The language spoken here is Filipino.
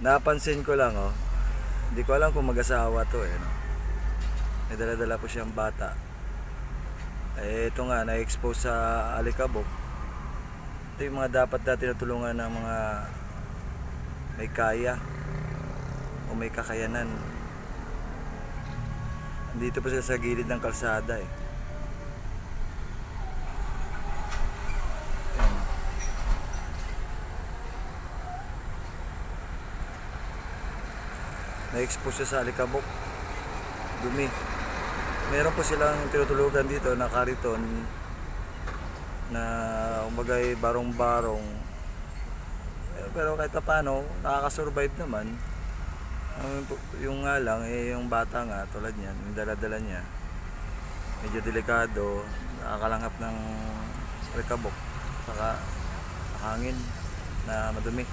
Napansin ko lang, oh. Hindi ko alam kung mag-asawa to, eh, no? May dala-dala po siyang bata. Eh, ito nga, na-expose sa alikabok. Ito yung mga dapat na tinutulungan ng mga may kaya o may kakayanan. Dito po sila sa gilid ng kalsada, eh. Ayan. Na-expose siya sa alikabok. Dumi. Meron po silang tinutulugan dito na kariton na umbagay barong-barong. Pero kahit paano, nakakasurvive naman. Yung nga lang, eh, yung bata nga, tulad niyan, yung dala-dala niya, medyo delikado, nakakalanghap ng alikabok, saka hangin na madumi.